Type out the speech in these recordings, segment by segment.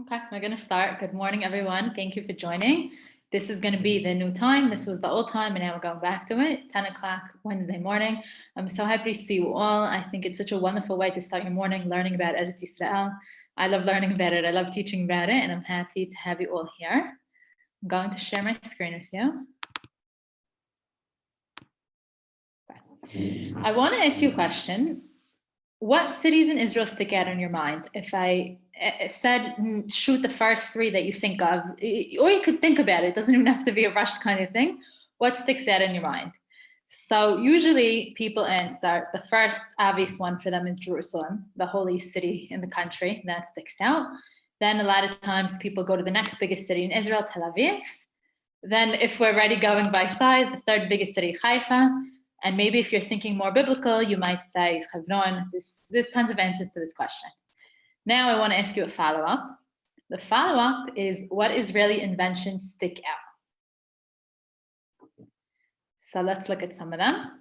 Okay, we're going to start. Good morning, everyone. Thank you for joining. This is going to be the new time. This was the old time, and now we're going back to it, 10 o'clock Wednesday morning. I'm so happy to see you all. I think it's such a wonderful way to start your morning learning about Adele Tawil. I love learning about it. I love teaching about it, and I'm happy to have you all here. I'm going to share my screen with you. Okay. I want to ask you a question. What cities in Israel stick out in your mind? If I said shoot the first three that you think of, or you could think about it, it doesn't even have to be a rushed kind of thing. What sticks out in your mind? So usually people answer, the first obvious one for them is Jerusalem, the holy city in the country, that sticks out. Then a lot of times people go to the next biggest city in Israel, Tel Aviv. Then if we're already going by size, the third biggest city, Haifa. And maybe if you're thinking more biblical, you might say Hebron. There's tons of answers to this question. Now I want to ask you a follow-up. The follow-up is, what Israeli inventions stick out? So let's look at some of them.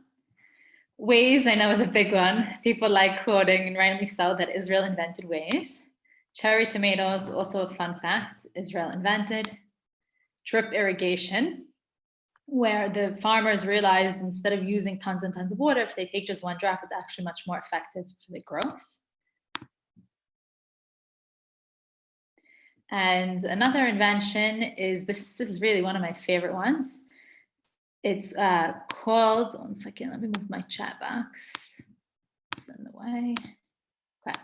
Ways, I know, is a big one. People like quoting, and rightly so, that Israel invented ways. Cherry tomatoes, also a fun fact, Israel invented. Drip irrigation, where the farmers realized instead of using tons and tons of water, if they take just one drop, it's actually much more effective for the growth. And another invention is, this is really one of my favorite ones. It's called, one second, let me move my chat box. It's in the way. Okay.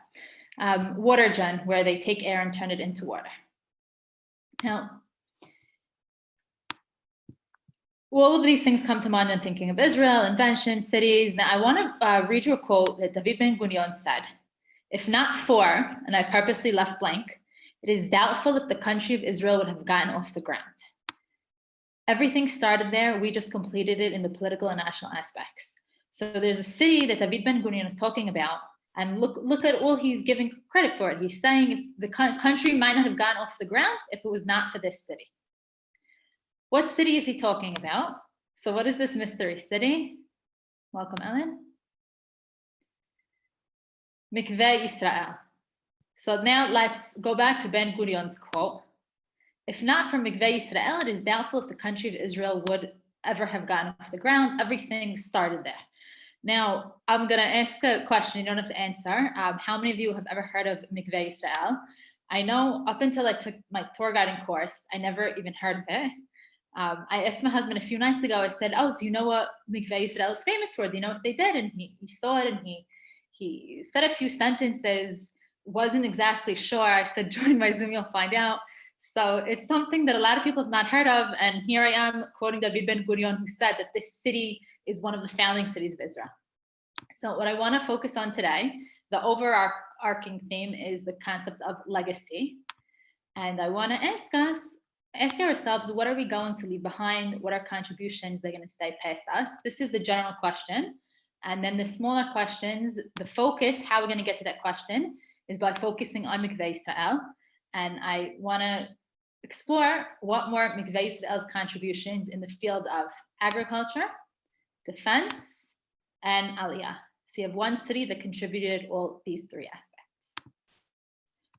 Water gun, where they take air and turn it into water. Now, all of these things come to mind when thinking of Israel, inventions, cities. Now, I want to read you a quote that David Ben-Gurion said. If not for, and I purposely left blank, it is doubtful if the country of Israel would have gotten off the ground. Everything started there. We just completed it in the political and national aspects. So there's a city that David Ben-Gurion is talking about, and look at all he's giving credit for it. He's saying if the country might not have gotten off the ground if it was not for this city. What city is he talking about? So what is this mystery city? Welcome, Ellen. Mikveh Yisrael. So now let's go back to Ben-Gurion's quote. If not for Mikveh Yisrael, it is doubtful if the country of Israel would ever have gotten off the ground. Everything started there. Now, I'm going to ask a question you don't have to answer. How many of you have ever heard of Mikveh Yisrael? I know up until I took my tour guiding course, I never even heard of it. I asked my husband a few nights ago, I said, oh, do you know what Mikveh Yisrael is famous for? Do you know what they did? And he thought, and he said a few sentences, wasn't exactly sure. I said, join my Zoom, you'll find out. So it's something that a lot of people have not heard of. And here I am quoting David Ben-Gurion, who said that this city is one of the founding cities of Israel. So what I want to focus on today, the overarching theme is the concept of legacy. And I want to ask ourselves, what are we going to leave behind? What are contributions that are going to stay past us? This is the general question. And then the smaller questions, the focus, how we're going to get to that question is by focusing on Mikveh Yisrael. And I want to explore what more Mikveh Yisrael's contributions in the field of agriculture, defense, and aliyah. So you have one city that contributed all these three aspects.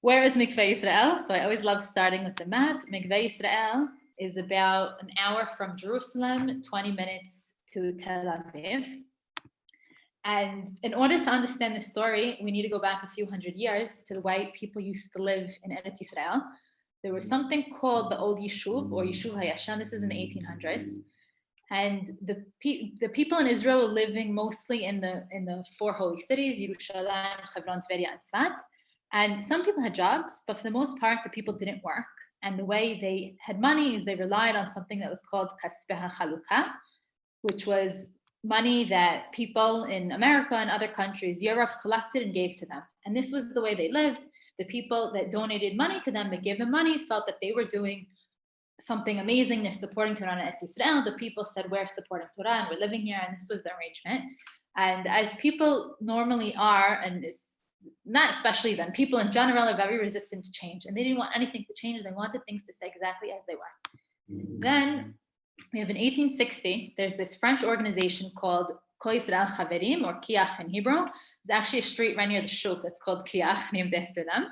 Where is Mikveh Yisrael? So I always love starting with the map. Mikveh Yisrael is about an hour from Jerusalem, 20 minutes to Tel Aviv. And in order to understand the story, we need to go back a few hundred years to the way people used to live in Eretz Yisrael. There was something called the Old Yishuv, or Yishuv HaYashan. This is in the 1800s. And the people in Israel were living mostly in the four holy cities, Yerushalayim, Hebron, Tveria, and Tzfat. And some people had jobs, but for the most part, the people didn't work. And the way they had money is they relied on something that was called Kaspeh HaChalukah, which was money that people in America and other countries, Europe, collected and gave to them. And this was the way they lived. The people that donated money to them, that gave them money, felt that they were doing something amazing. They're supporting Torah and Eretz Yisrael. The people said, we're supporting Torah and we're living here. And this was the arrangement. And as people normally are, and it's not especially then, people in general are very resistant to change. And they didn't want anything to change. They wanted things to stay exactly as they were. Then we have in 1860, there's this French organization called Kol Yisrael Chaverim, or Kiach in Hebrew. There's actually a street right near the shul that's called Kiach, named after them.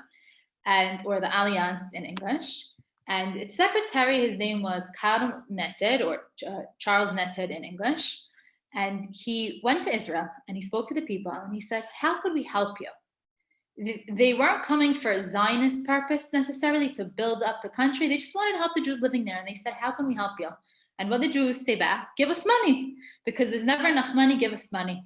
or the Alliance in English. And its secretary, his name was Karl Netted, or Charles Netted in English. And he went to Israel and he spoke to the people and he said, how could we help you? They weren't coming for a Zionist purpose necessarily to build up the country. They just wanted to help the Jews living there. And they said, how can we help you? And what the Jews say back, give us money, because there's never enough money, give us money.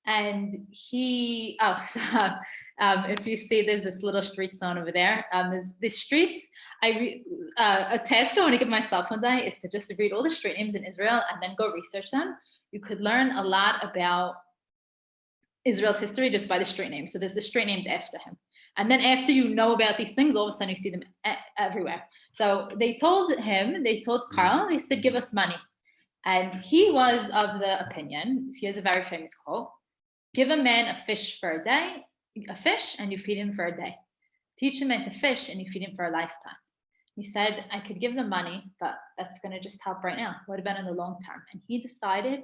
And he, if you see, there's this little street sign over there. There's the streets. A task I want to give myself one day is to just read all the street names in Israel and then go research them. You could learn a lot about Israel's history just by the street names. So there's the street names after him. And then after you know about these things, all of a sudden you see them everywhere. So they told Carl, they said, give us money. And he was of the opinion, here's a very famous quote, give a man a fish for a day, a fish, and you feed him for a day. Teach a man to fish and you feed him for a lifetime. He said, I could give them money, but that's going to just help right now. What about in the long term? And he decided,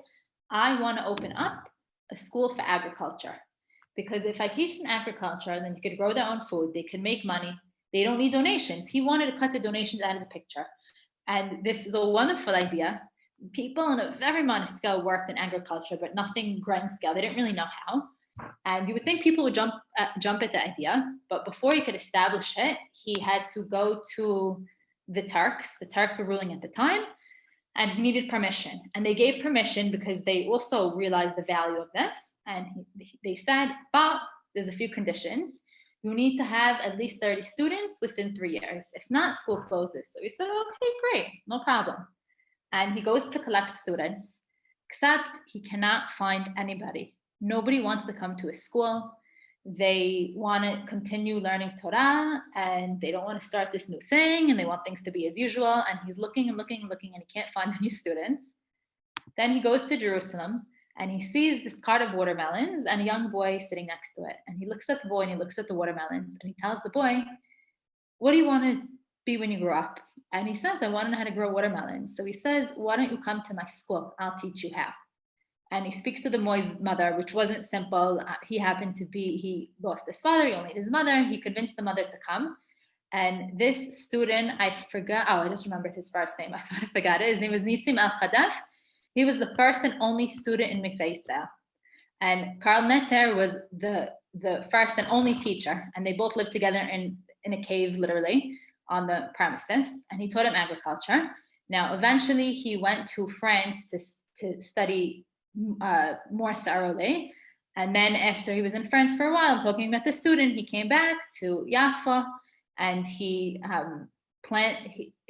I want to open up a school for agriculture. Because if I teach them agriculture, then they could grow their own food, they can make money, they don't need donations. He wanted to cut the donations out of the picture. And this is a wonderful idea. People on a very modest scale worked in agriculture, but nothing grand scale. They didn't really know how. And you would think people would jump at the idea, but before he could establish it, he had to go to the Turks. The Turks were ruling at the time, and he needed permission. And they gave permission because they also realized the value of this. And they said, but there's a few conditions. You need to have at least 30 students within 3 years. If not, school closes. So he said, okay, great, no problem. And he goes to collect students, except he cannot find anybody. Nobody wants to come to his school. They want to continue learning Torah, and they don't want to start this new thing, and they want things to be as usual. And he's looking and looking and looking, and he can't find any students. Then he goes to Jerusalem, and he sees this cart of watermelons and a young boy sitting next to it. And he looks at the boy and he looks at the watermelons, and he tells the boy, what do you want to be when you grow up? And he says, I want to know how to grow watermelons. So he says, why don't you come to my school? I'll teach you how. And he speaks to the boy's mother, which wasn't simple. He lost his father, he only had his mother. He convinced the mother to come. And this student, I just remembered his first name. I thought I forgot it. His name was Nisim Al-Khadaf. He was the first and only student in Mikveh Yisrael. And Karl Netter was the first and only teacher. And they both lived together in a cave, literally, on the premises. And he taught him agriculture. Now, eventually, he went to France to study more thoroughly. And then after he was in France for a while, I'm talking about the student, he came back to Jaffa, and he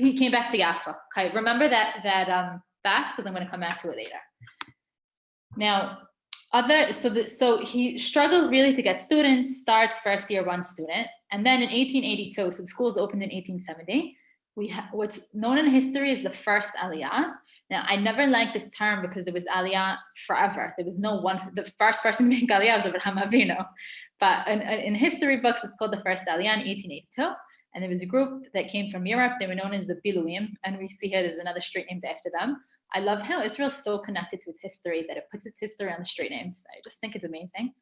came back to Jaffa. Okay, remember that fact, because I'm going to come back to it later. Now, so he struggles really to get students, starts first year one student, and then in 1882, so the schools opened in 1870, we have what's known in history as the first Aliyah. Now, I never liked this term because there was Aliyah forever. There was no one, the first person to make Aliyah was Abraham Avinu. But in history books, it's called the first Aliyah in 1882. And there was a group that came from Europe. They were known as the Biluim. And we see here, there's another street named after them. I love how Israel's so connected to its history that it puts its history on the street names. I just think it's amazing.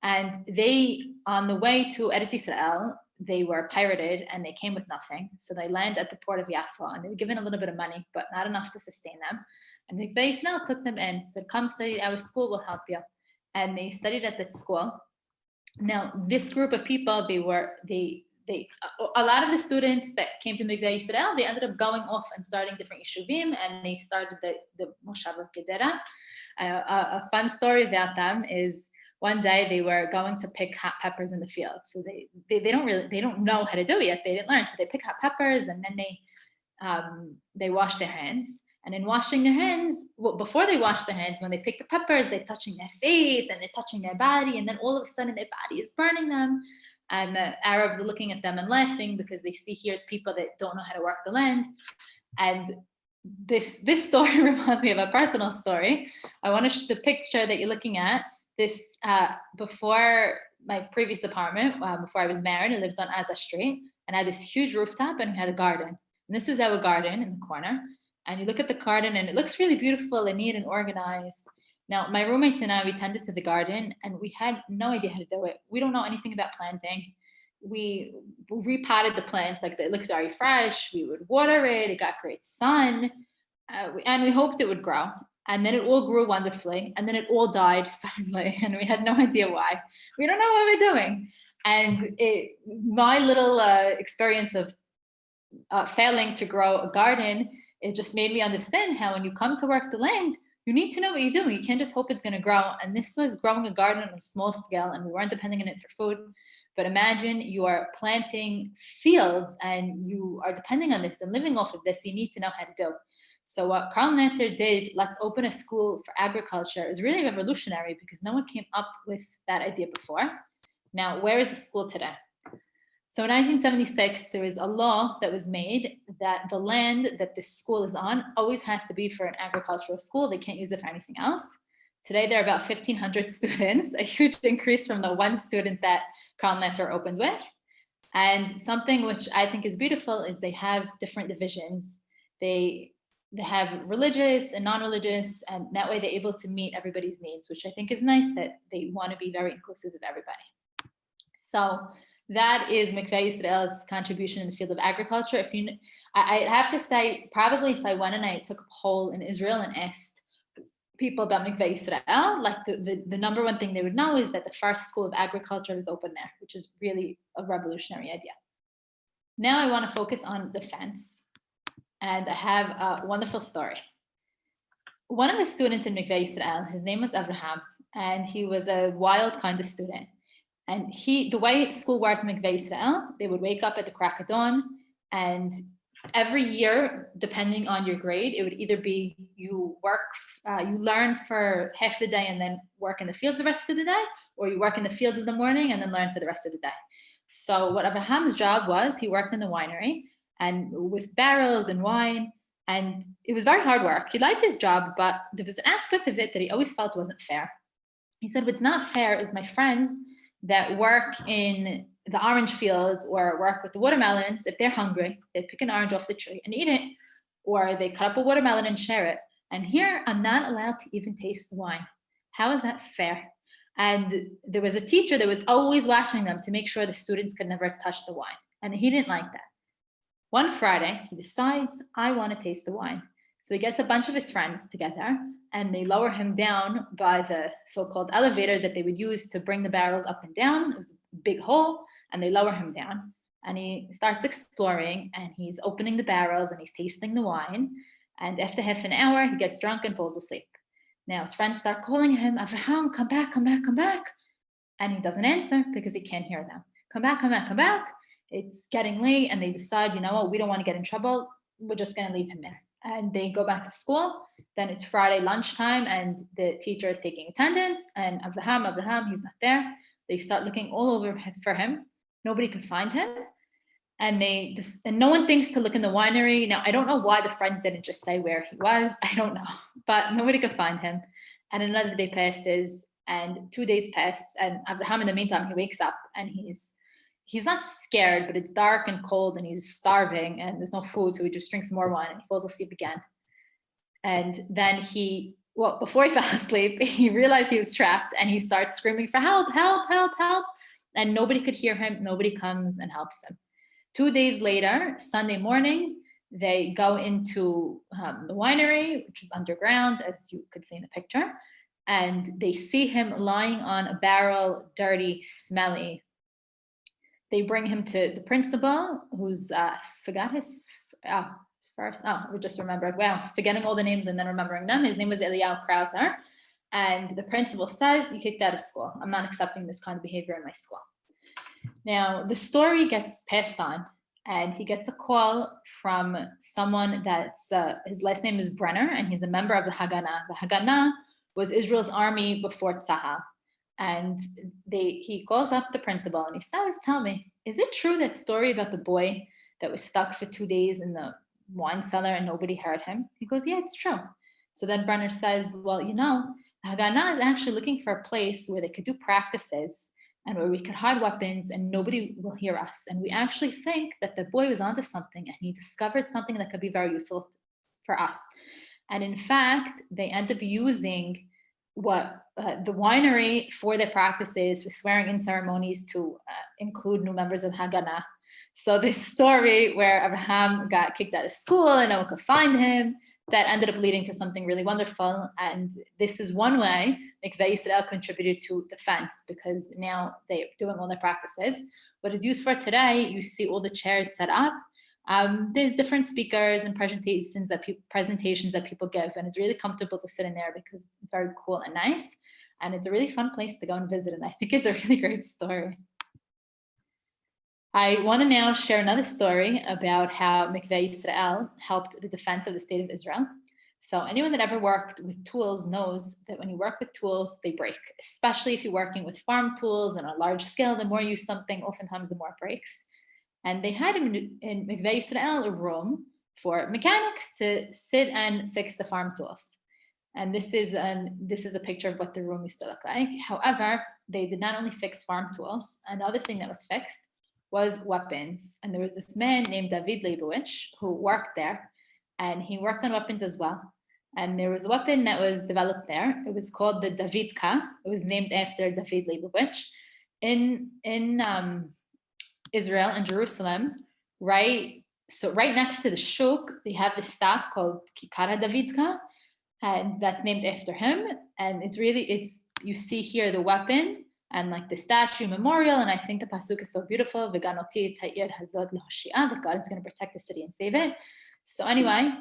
And they, on the way to Eretz Yisrael, they were pirated and they came with nothing. So they land at the port of Jaffa and they were given a little bit of money, but not enough to sustain them. And Mikveh Yisrael took them in, said, come study at our school, we'll help you. And they studied at that school. Now, this group of people, a lot of the students that came to Mikveh Yisrael, they ended up going off and starting different yeshuvim, and they started the Moshav of Gedera. A fun story about them is one day they were going to pick hot peppers in the field. So they don't know how to do it yet. They didn't learn. So they pick hot peppers, and then they wash their hands. And in washing their hands, before they wash their hands, when they pick the peppers, they're touching their face and they're touching their body, and then all of a sudden their body is burning them. And the Arabs are looking at them and laughing because they see here's people that don't know how to work the land. And this story reminds me of a personal story. I want to the picture that you're looking at. This before my previous apartment, before I was married, I lived on Azza Street, and I had this huge rooftop, and we had a garden. And this was our garden in the corner. And you look at the garden, and it looks really beautiful and neat and organized. Now, my roommates and I, we tended to the garden, and we had no idea how to do it. We don't know anything about planting. we repotted the plants, like it looks very fresh. We would water it. It got great sun, and we hoped it would grow. And then it all grew wonderfully, and then it all died suddenly, and we had no idea why. We don't know what we're doing. And my little experience of failing to grow a garden, it just made me understand how when you come to work the land, you need to know what you're doing. You can't just hope it's going to grow. And this was growing a garden on a small scale, and we weren't depending on it for food. But imagine you are planting fields and you are depending on this and living off of this. You need to know how to do. So what Karl Natter did, let's open a school for agriculture, is really revolutionary because no one came up with that idea before. Now, where is the school today? So in 1976, there was a law that was made that the land that this school is on always has to be for an agricultural school. They can't use it for anything else. Today, there are about 1,500 students, a huge increase from the one student that Karl Natter opened with. And something which I think is beautiful is they have different divisions. They have religious and non-religious, and that way they're able to meet everybody's needs, which I think is nice that they want to be very inclusive of everybody. So that is Mikveh Yisrael's contribution in the field of agriculture. I have to say, probably if I went and I took a poll in Israel and asked people about Mikveh Yisrael, like the number one thing they would know is that the first school of agriculture is open there, which is really a revolutionary idea. Now I want to focus on defense. And I have a wonderful story. One of the students in Mikveh Yisrael, his name was Avraham, and he was a wild kind of student. And the way school worked in Mikveh Yisrael, they would wake up at the crack of dawn, and every year, depending on your grade, it would either be you learn for half the day and then work in the fields the rest of the day, or you work in the fields in the morning and then learn for the rest of the day. So what Avraham's job was, he worked in the winery, and with barrels and wine, and it was very hard work. He liked his job, but there was an aspect of it that he always felt wasn't fair. He said, what's not fair is my friends that work in the orange fields or work with the watermelons, if they're hungry, they pick an orange off the tree and eat it, or they cut up a watermelon and share it. And here, I'm not allowed to even taste the wine. How is that fair? And there was a teacher that was always watching them to make sure the students could never touch the wine. And he didn't like that. One Friday, he decides, I want to taste the wine. So he gets a bunch of his friends together and they lower him down by the so-called elevator that they would use to bring the barrels up and down. It was a big hole, and they lower him down. And he starts exploring, and he's opening the barrels and he's tasting the wine. And after half an hour, he gets drunk and falls asleep. Now his friends start calling him, Avraham, come back, come back, come back. And he doesn't answer because he can't hear them. Come back, come back, come back. It's getting late, and they decide, you know what, we don't want to get in trouble. We're just going to leave him there. And they go back to school. Then it's Friday lunchtime, and the teacher is taking attendance. And Avraham, he's not there. They start looking all over for him. Nobody could find him. And no one thinks to look in the winery. Now, I don't know why the friends didn't just say where he was. I don't know. But nobody could find him. And another day passes, and 2 days pass. And Avraham, in the meantime, he wakes up, and he's not scared, but it's dark and cold, and he's starving, and there's no food, so he just drinks more wine, and he falls asleep again. And then before he fell asleep, he realized he was trapped, and he starts screaming for help, help, help, help, and nobody could hear him. Nobody comes and helps him. 2 days later, Sunday morning, they go into the winery, which is underground, as you could see in the picture, and they see him lying on a barrel, dirty, smelly. They bring him to the principal, who's forgot his first. We just remembered. Wow, forgetting all the names and then remembering them. His name was Eliyahu Krauser, and the principal says, "You kicked out of school. I'm not accepting this kind of behavior in my school." Now the story gets passed on, and he gets a call from someone that's his last name is Brenner, and he's a member of the Haganah. The Haganah was Israel's army before Tzahal. And he calls up the principal and he says, tell me, is it true that story about the boy that was stuck for 2 days in the wine cellar and nobody heard him? He goes, yeah, it's true. So then Brenner says, well, the Haganah is actually looking for a place where they could do practices and where we could hide weapons and nobody will hear us. And we actually think that the boy was onto something and he discovered something that could be very useful for us. And in fact, they end up using the winery for their practices, for swearing in ceremonies to include new members of Haganah. So this story where Abraham got kicked out of school and no one could find him, that ended up leading to something really wonderful. And this is one way Mikveh Yisrael contributed to defense, because now they're doing all their practices. What is used for today, you see all the chairs set up. There's different speakers and presentations that people give, and it's really comfortable to sit in there because it's very cool and nice, and it's a really fun place to go and visit, and I think it's a really great story. I want to now share another story about how Mikveh Yisrael helped the defense of the state of Israel. So anyone that ever worked with tools knows that when you work with tools, they break, especially if you're working with farm tools on a large scale. The more you use something, oftentimes the more it breaks. And they had in Mikveh Yisrael a room for mechanics to sit and fix the farm tools. And this is a picture of what the room used to look like. However, they did not only fix farm tools. Another thing that was fixed was weapons. And there was this man named David Leibowitz who worked there, and he worked on weapons as well. And there was a weapon that was developed there. It was called the Davidka. It was named after David Leibowitz. In Israel and Jerusalem, right next to the shul, they have this stop called Kikara Davidka, and that's named after him. And you see here the weapon and like the statue memorial, and I think the pasuk is so beautiful. V'ganoti ta'ir hazod l'hoshia, that God is going to protect the city and save it. So anyway,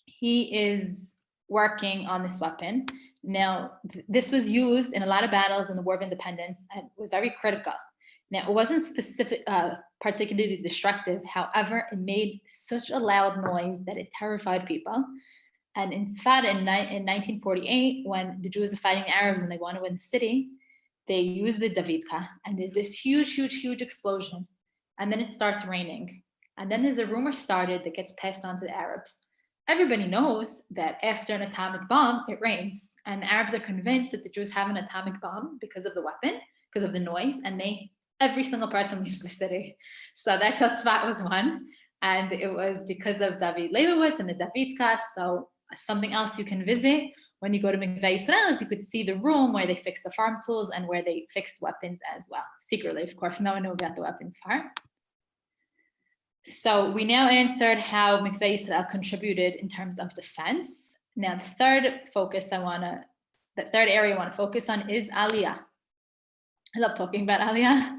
he is working on this weapon. Now, this was used in a lot of battles in the War of Independence and was very critical. Now, it wasn't particularly destructive. However, it made such a loud noise that it terrified people. And in Sfad in 1948, when the Jews are fighting the Arabs and they want to win the city, they use the Davidka, and there's this huge explosion. And then it starts raining. And then there's a rumor started that gets passed on to the Arabs. Everybody knows that after an atomic bomb, it rains. And the Arabs are convinced that the Jews have an atomic bomb because of the weapon, because of the noise, and every single person leaves the city. So that's how Tzfat was won. And it was because of David Leibowitz and the Davidka. So something else you can visit when you go to Mikveh Yisrael is you could see the room where they fixed the farm tools and where they fixed weapons as well. Secretly, of course, no one knew about the weapons part. So we now answered how Mikveh Yisrael contributed in terms of defense. Now, the third area I want to focus on is Aliyah. I love talking about Aliyah.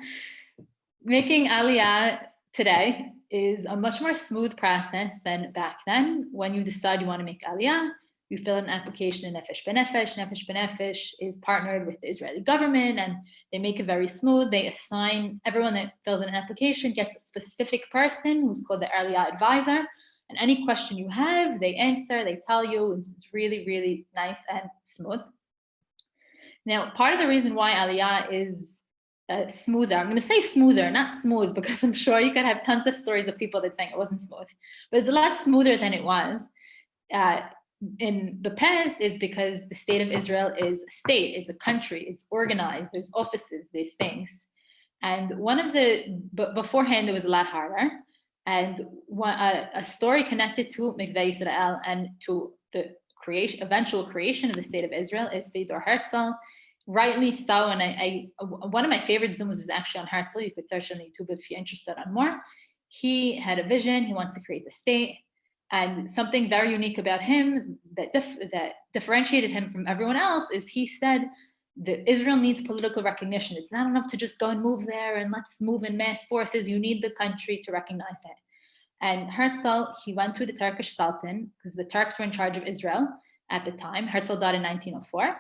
Making Aliyah today is a much more smooth process than back then. When you decide you want to make Aliyah, you fill an application in Nefesh B'Nefesh. Nefesh B'Nefesh is partnered with the Israeli government, and they make it very smooth. They assign everyone that fills in an application gets a specific person who's called the Aliyah advisor. And any question you have, they answer, they tell you. It's really, really nice and smooth. Now, part of the reason why Aliyah is smoother, I'm going to say smoother, not smooth, because I'm sure you could have tons of stories of people that saying it wasn't smooth, but it's a lot smoother than it was in the past, is because the state of Israel is a state, it's a country, it's organized, there's offices, there's things. And beforehand, it was a lot harder. And a story connected to Mikveh Yisrael and to the eventual creation of the state of Israel is Theodore Herzl. Rightly so, and one of my favorite Zooms was actually on Herzl. You could search on YouTube if you're interested on more. He had a vision. He wants to create the state, and something very unique about him that differentiated him from everyone else is he said that Israel needs political recognition. It's not enough to just go and move there and let's move in mass forces. You need the country to recognize it. And Herzl, he went to the Turkish Sultan because the Turks were in charge of Israel at the time. Herzl died in 1904.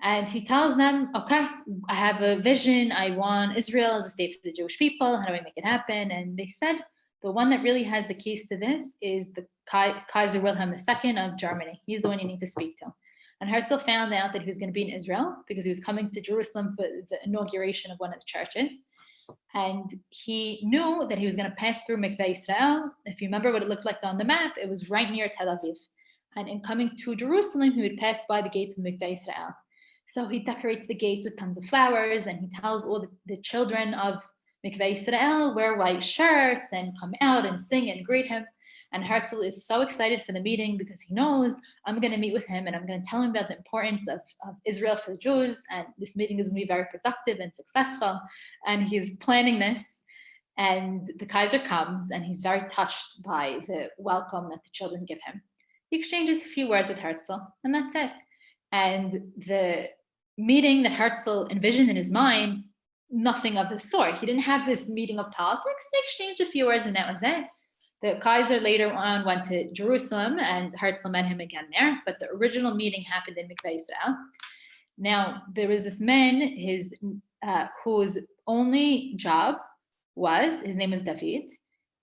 And he tells them, okay, I have a vision. I want Israel as a state for the Jewish people. How do I make it happen? And they said, the one that really has the keys to this is the Kaiser Wilhelm II of Germany. He's the one you need to speak to. And Herzl found out that he was going to be in Israel because he was coming to Jerusalem for the inauguration of one of the churches. And he knew that he was going to pass through Mikveh Yisrael. If you remember what it looked like on the map, it was right near Tel Aviv. And in coming to Jerusalem, he would pass by the gates of Mikveh Yisrael. So he decorates the gates with tons of flowers, and he tells all the children of Mikveh Yisrael wear white shirts and come out and sing and greet him. And Herzl is so excited for the meeting because he knows I'm going to meet with him and I'm going to tell him about the importance of Israel for the Jews. And this meeting is going to be very productive and successful. And he's planning this. And the Kaiser comes and he's very touched by the welcome that the children give him. He exchanges a few words with Herzl, and that's it. And the meeting that Herzl envisioned in his mind, nothing of the sort. He didn't have this meeting of politics. They exchanged a few words and that was it. The Kaiser later on went to Jerusalem and Herzl met him again there, but the original meeting happened in Mikveh Yisrael. Now, there was this man, whose only job was, his name was David,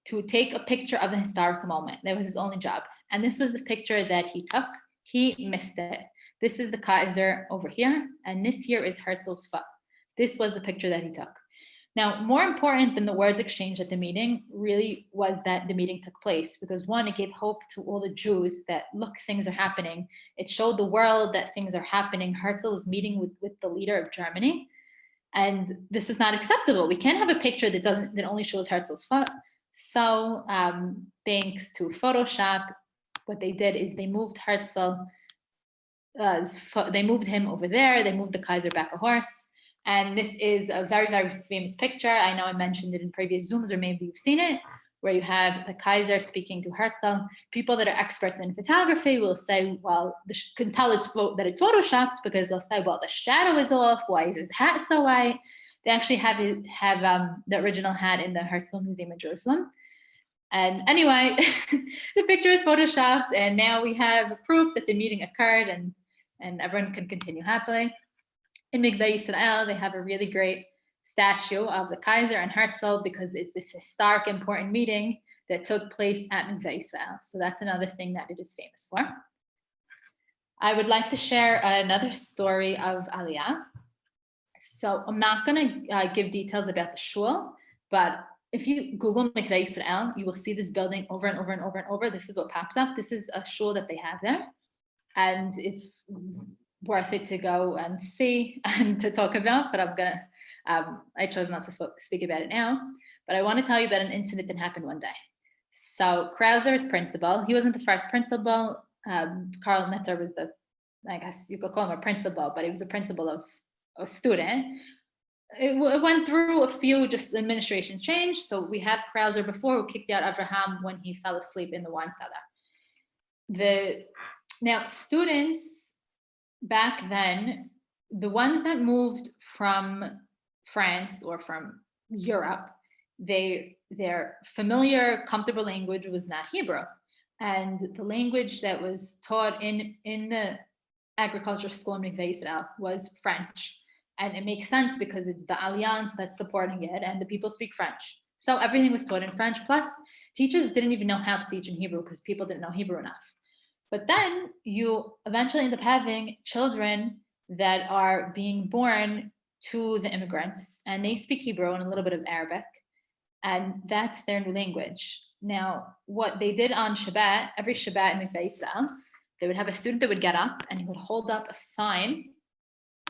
to take a picture of the historical moment. That was his only job. And this was the picture that he took. He missed it. This is the Kaiser over here, and this here is Herzl's foot. This was the picture that he took. Now, more important than the words exchanged at the meeting really was that the meeting took place, because one, it gave hope to all the Jews that, look, things are happening. It showed the world that things are happening. Herzl is meeting with the leader of Germany, and this is not acceptable. We can't have a picture that only shows Herzl's foot. So thanks to Photoshop, what they did is they moved Herzl, they moved him over there, they moved the Kaiser back a horse. And this is a very, very famous picture. I know I mentioned it in previous Zooms, or maybe you've seen it, where you have the Kaiser speaking to Herzl. People that are experts in photography will say, well, can tell that it's photoshopped, because they'll say, well, the shadow is off. Why is his hat so white? They actually have the original hat in the Herzl Museum in Jerusalem. And anyway, the picture is photoshopped, and now we have proof that the meeting occurred, and everyone can continue happily. In Mikveh Yisrael, they have a really great statue of the Kaiser and Herzl, because it's this historic, important meeting that took place at Mikveh Yisrael. So that's another thing that it is famous for. I would like to share another story of Aliyah. So I'm not going to give details about the shul, but if you Google Mikveh Yisrael, you will see this building over and over and over and over. This is what pops up. This is a shul that they have there, and it's worth it to go and see and to talk about, but I chose not to speak about it now, but I want to tell you about an incident that happened one day. So Krauser is principal. He wasn't the first principal. Karl Netter was I guess you could call him a principal, but he was a principal of a student. It went through a few just administrations changed. So we have Krauser before, who kicked out Avraham when he fell asleep in the wine cellar. Now students back then, the ones that moved from France or from Europe, their familiar, comfortable language was not Hebrew. And the language that was taught in the agriculture school in Mikveh Yisrael was French. And it makes sense because it's the Alliance that's supporting it, and the people speak French. So everything was taught in French. Plus, teachers didn't even know how to teach in Hebrew because people didn't know Hebrew enough. But then you eventually end up having children that are being born to the immigrants, and they speak Hebrew and a little bit of Arabic, and that's their new language. Now, what they did on Shabbat, every Shabbat in Mikveh Yisrael, they would have a student that would get up and he would hold up a sign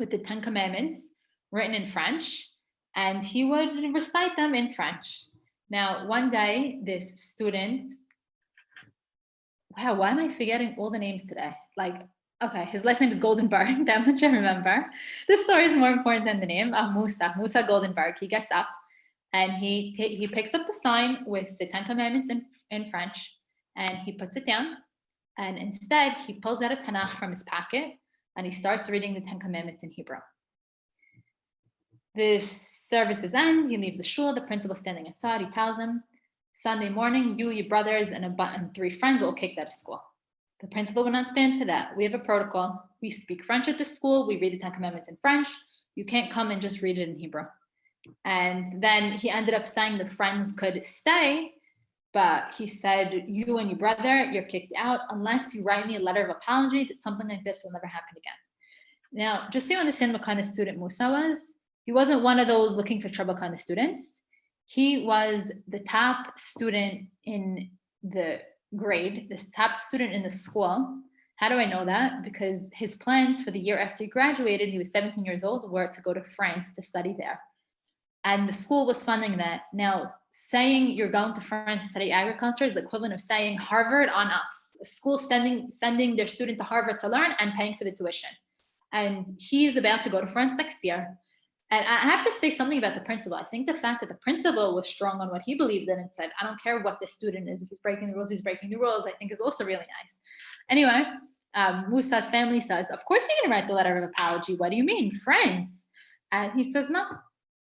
with the 10 Commandments written in French, and he would recite them in French. Now, one day, this student, wow, why am I forgetting all the names today? Okay, his last name is Goldenberg, that much I remember. The story is more important than the name. Musa Goldenberg. He gets up and he picks up the sign with the 10 Commandments in French, and he puts it down, and instead he pulls out a Tanakh from his pocket and he starts reading the 10 Commandments in Hebrew. The services end, he leaves the shul, the principal standing outside, he tells him, Sunday morning, you, your brothers, and 3 friends will kick out of school. The principal will not stand for that. We have a protocol. We speak French at the school. We read the 10 Commandments in French. You can't come and just read it in Hebrew. And then he ended up saying the friends could stay, but he said, you and your brother, you're kicked out unless you write me a letter of apology that something like this will never happen again. Now, just so you understand what kind of student Musa was, he wasn't one of those looking for trouble kind of students. He was the top student in the grade, the top student in the school. How do I know that? Because his plans for the year after he graduated, he was 17 years old, were to go to France to study there. And the school was funding that. Now, saying you're going to France to study agriculture is the equivalent of saying Harvard on us. A school sending their student to Harvard to learn and paying for the tuition. And he's about to go to France next year. And I have to say something about the principal. I think the fact that the principal was strong on what he believed in and said, I don't care what the student is. If he's breaking the rules, he's breaking the rules, I think is also really nice. Anyway, Musa's family says, of course you're going to write the letter of apology. What do you mean? France? And he says, no,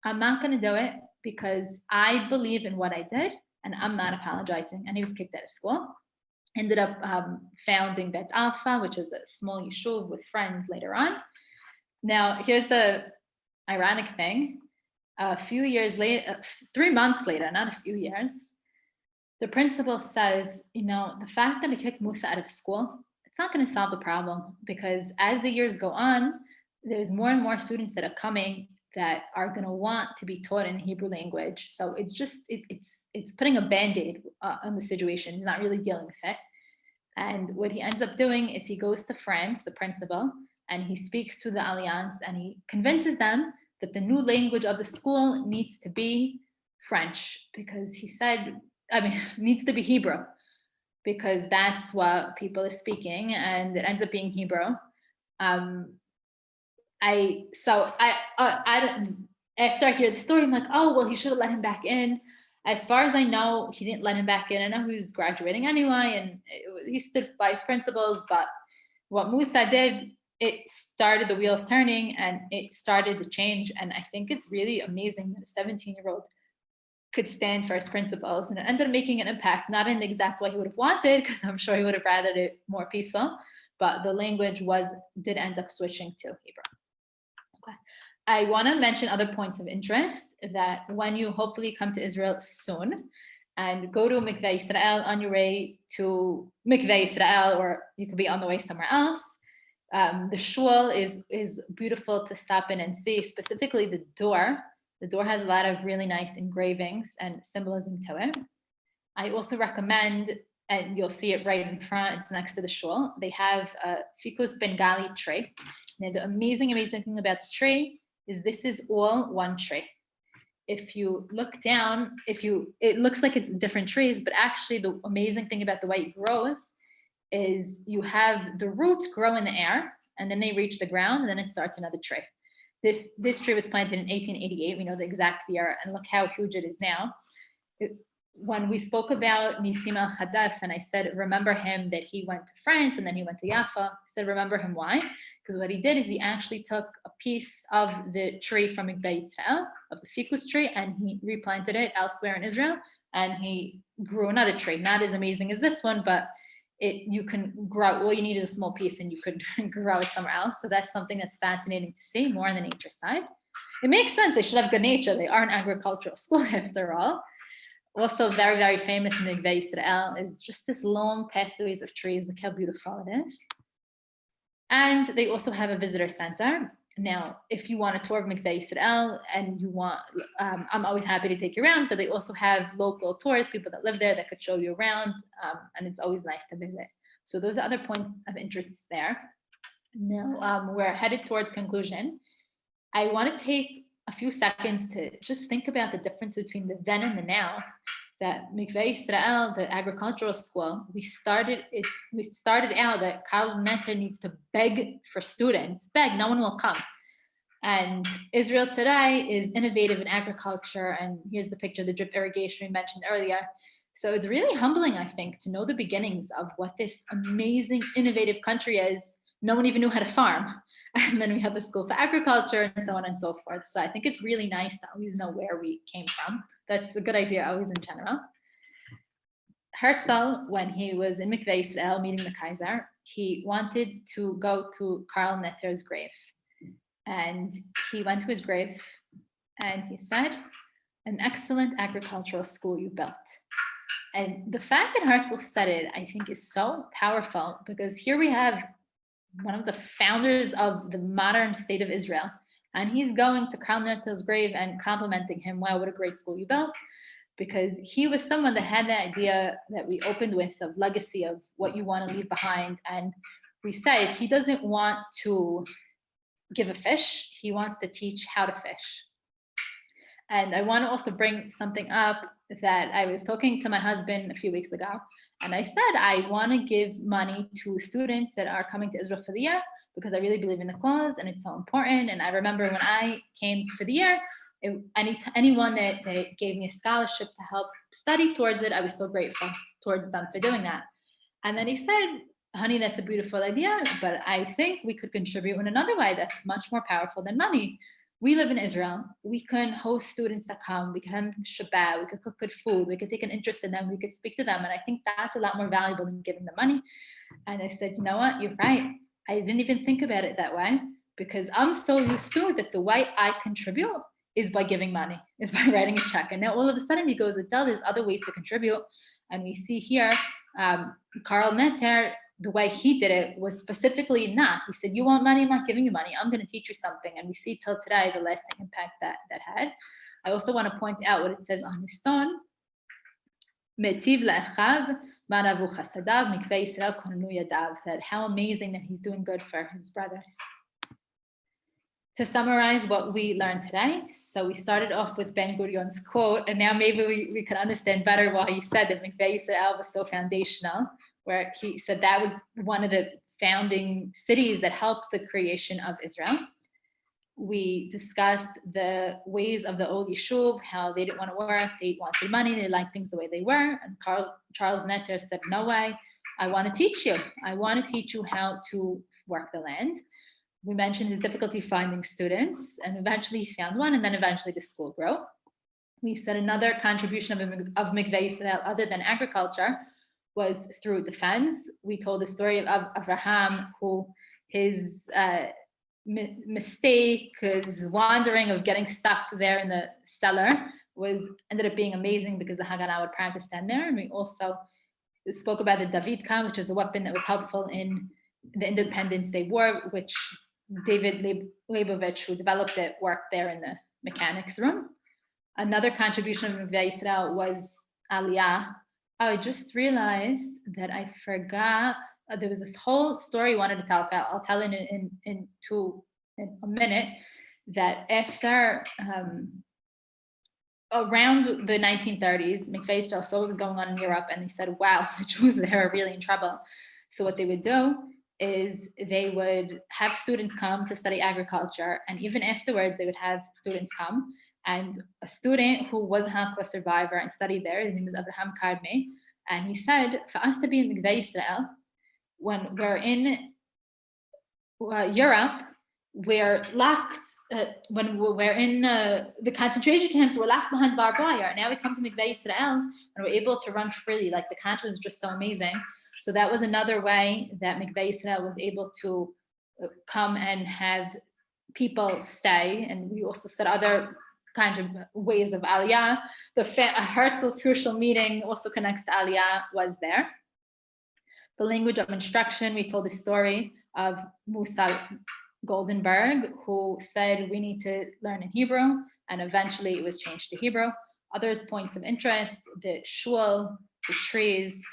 I'm not going to do it because I believe in what I did and I'm not apologizing. And he was kicked out of school. Ended up founding Bet Alpha, which is a small yeshuv with friends later on. Now, here's the ironic thing. A few years later, 3 months later, not a few years, the principal says, the fact that I kicked Musa out of school, it's not going to solve the problem because as the years go on, there's more and more students that are coming that are going to want to be taught in the Hebrew language. So it's just, it's putting a Band-Aid on the situation. He's not really dealing with it. And what he ends up doing is he goes to France, the principal, and he speaks to the Alliance and he convinces them that the new language of the school needs to be French because he said, needs to be Hebrew because that's what people are speaking and it ends up being Hebrew. After I hear the story, I'm like, oh, well, he should have let him back in. As far as I know, he didn't let him back in. I know he was graduating anyway, and he stood by his principles. But what Musa did, it started the wheels turning, and it started the change. And I think it's really amazing that a 17-year-old could stand for his principles, and it ended up making an impact, not in the exact way he would have wanted, because I'm sure he would have rather it more peaceful. But the language did end up switching to Hebrew. Okay. I want to mention other points of interest that when you hopefully come to Israel soon and go to Mikveh Yisrael on your way to Mikveh Yisrael, or you could be on the way somewhere else. The shul is beautiful to stop in and see, specifically the door. The door has a lot of really nice engravings and symbolism to it. I also recommend, and you'll see it right in front, it's next to the shul, they have a ficus Bengali tree. Now, the amazing thing about the tree is this is all one tree. If you look down, it looks like it's different trees, but actually the amazing thing about the way it grows is you have the roots grow in the air and then they reach the ground and then it starts another tree. This tree was planted in 1888. We know the exact year, and look how huge it is now. When we spoke about Nisim al-Khadaf, and I said, remember him that he went to France and then he went to Jaffa. I said, remember him, why? Because what he did is he actually took a piece of the tree from Mikveh Yisrael, of the ficus tree, and he replanted it elsewhere in Israel, and he grew another tree. Not as amazing as this one, but you can grow, all you need is a small piece and you could grow it somewhere else. So that's something that's fascinating to see, more on the nature side. It makes sense, they should have good nature. They are an agricultural school after all. Also very, very famous in Mikveh Yisrael is just this long pathways of trees. Look how beautiful it is. And they also have a visitor center. Now, if you want a tour of Mikveh Yisrael and you want, I'm always happy to take you around, but they also have local tourists, people that live there that could show you around, and it's always nice to visit. So those are other points of interest there. Now, we're headed towards conclusion. I want to take a few seconds to just think about the difference between the then and the now. That Mikveh Yisrael, the agricultural school, we started out that Karl Netter needs to beg for students. Beg, no one will come. And Israel today is innovative in agriculture, and here's the picture of the drip irrigation we mentioned earlier. So it's really humbling, I think, to know the beginnings of what this amazing, innovative country is. No one even knew how to farm. And then we have the School for Agriculture and so on and so forth. So I think it's really nice to always know where we came from. That's a good idea always in general. Herzl, when he was in Mikveh Yisrael meeting the Kaiser, he wanted to go to Karl Netter's grave. And he went to his grave and he said, an excellent agricultural school you built. And the fact that Herzl said it, I think is so powerful because here we have one of the founders of the modern state of Israel. And he's going to Karl Netter's grave and complimenting him, wow, what a great school you built. Because he was someone that had the idea that we opened with of legacy, of what you want to leave behind. And we said he doesn't want to give a fish, he wants to teach how to fish. And I want to also bring something up that I was talking to my husband a few weeks ago. And I said, I want to give money to students that are coming to Israel for the year because I really believe in the cause and it's so important. And I remember when I came for the year, anyone that gave me a scholarship to help study towards it, I was so grateful towards them for doing that. And then he said, honey, that's a beautiful idea, but I think we could contribute in another way that's much more powerful than money. We live in Israel. We can host students that come. We can have Shabbat. We could cook good food. We could take an interest in them. We could speak to them. And I think that's a lot more valuable than giving them money. And I said, you know what? You're right. I didn't even think about it that way because I'm so used to that the way I contribute is by giving money, is by writing a check. And now all of a sudden he goes, Adele, there's other ways to contribute. And we see here, Carl Netter, the way he did it was specifically not. He said, you want money? I'm not giving you money. I'm going to teach you something. And we see till today the lasting impact that had. I also want to point out what it says on his stone. Metiv le'achav ma'navu chasadav Mikveh Yisrael konenu yadav. That how amazing that he's doing good for his brothers. To summarize what we learned today, so we started off with Ben Gurion's quote, and now maybe we could understand better why he said that Mikveh Yisrael was so foundational, where he said that was one of the founding cities that helped the creation of Israel. We discussed the ways of the old Yishuv, how they didn't want to work, they wanted money, they liked things the way they were. And Charles Netter said, no way, I want to teach you. I want to teach you how to work the land. We mentioned his difficulty finding students, and eventually he found one, and then eventually the school grew. We said another contribution of Mikveh Yisrael, other than agriculture, was through defense. We told the story of Abraham, who his mistake, his wandering of getting stuck there in the cellar ended up being amazing because the Haganah would practice down there. And we also spoke about the Davidka, which is a weapon that was helpful in the Independence Day War, which David Leibovich, who developed it, worked there in the mechanics room. Another contribution of Mikveh Yisrael was Aliyah. I just realized that I forgot. There was this whole story I wanted to tell. I'll tell it in a minute. That after around the 1930s, Mikveh Yisrael saw what was going on in Europe, and they said, "Wow, the Jews there are really in trouble." So what they would do is they would have students come to study agriculture, and even afterwards, they would have students come. And a student who was a Holocaust survivor and studied there, his name is Abraham Kardme, and he said, for us to be in Mikveh Yisrael, when we're in Europe, we're locked, when we're in the concentration camps, we're locked behind barbed wire. Now we come to Mikveh Yisrael, and we're able to run freely. Like, the contrast is just so amazing. So that was another way that Mikveh Yisrael was able to come and have people stay. And we also said other kind of ways of Aliyah. The Herzl's crucial meeting also connects to Aliyah was there. The language of instruction, we told the story of Musa Goldenberg, who said we need to learn in Hebrew, and eventually it was changed to Hebrew. Others points of interest, the shul, the trees,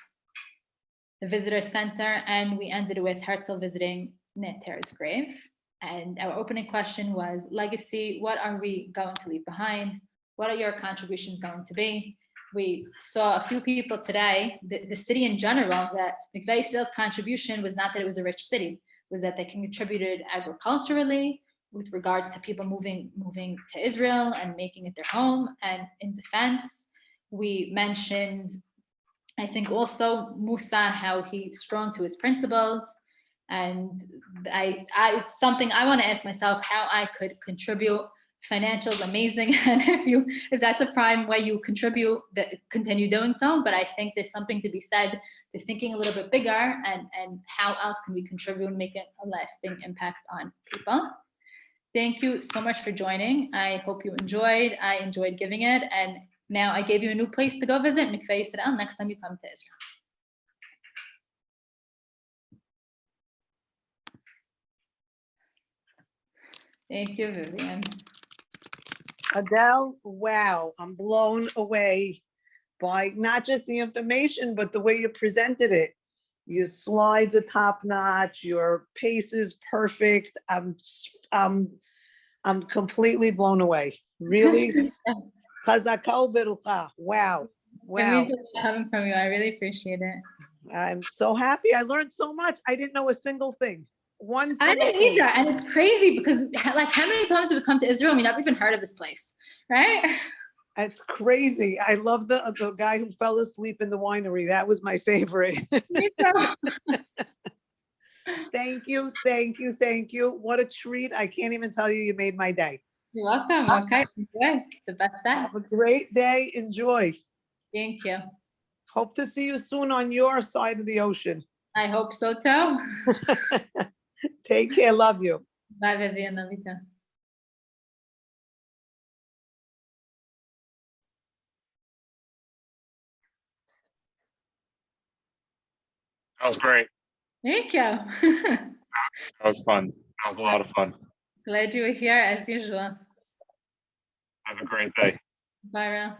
the visitor center, and we ended with Herzl visiting Netter's grave. And our opening question was legacy. What are we going to leave behind? What are your contributions going to be? We saw a few people today, the city in general, that Mikveh Yisrael's contribution was not that it was a rich city, was that they contributed agriculturally with regards to people moving to Israel and making it their home, and in defense. We mentioned, I think also Musa, how he's strong to his principles. And it's something I want to ask myself, how I could contribute. Financial is amazing, and if that's a prime way you contribute, continue doing so. But I think there's something to be said to thinking a little bit bigger, and how else can we contribute and make a lasting impact on people. Thank you so much for joining. I hope you enjoyed. I enjoyed giving it, and now I gave you a new place to go visit, Mikveh Yisrael, next time you come to Israel. Thank you, Vivian. Adele, wow, I'm blown away by not just the information, but the way you presented it. Your slides are top notch. Your pace is perfect. I'm completely blown away. Really? Chazakah u'berucha. Wow. It Wow. means a lot coming from you. I really appreciate it. I'm so happy. I learned so much. I didn't know a single thing. One I single didn't thing. either, and it's crazy because like how many times have we come to Israel and we never even heard of this place, right? It's crazy. I love the guy who fell asleep in the winery. That was my favorite. Me too. Thank you, thank you, thank you. What a treat. I can't even tell you, you made my day. You're welcome. Okay, enjoy the best day. Have a great day. Enjoy. Thank you. Hope to see you soon on your side of the ocean. I hope so too. Take care. Love you. Bye, Vivian. Love you too. That was great. Thank you. That was fun. That was a lot of fun. Glad you were here as usual. Have a great day. Bye, Ral.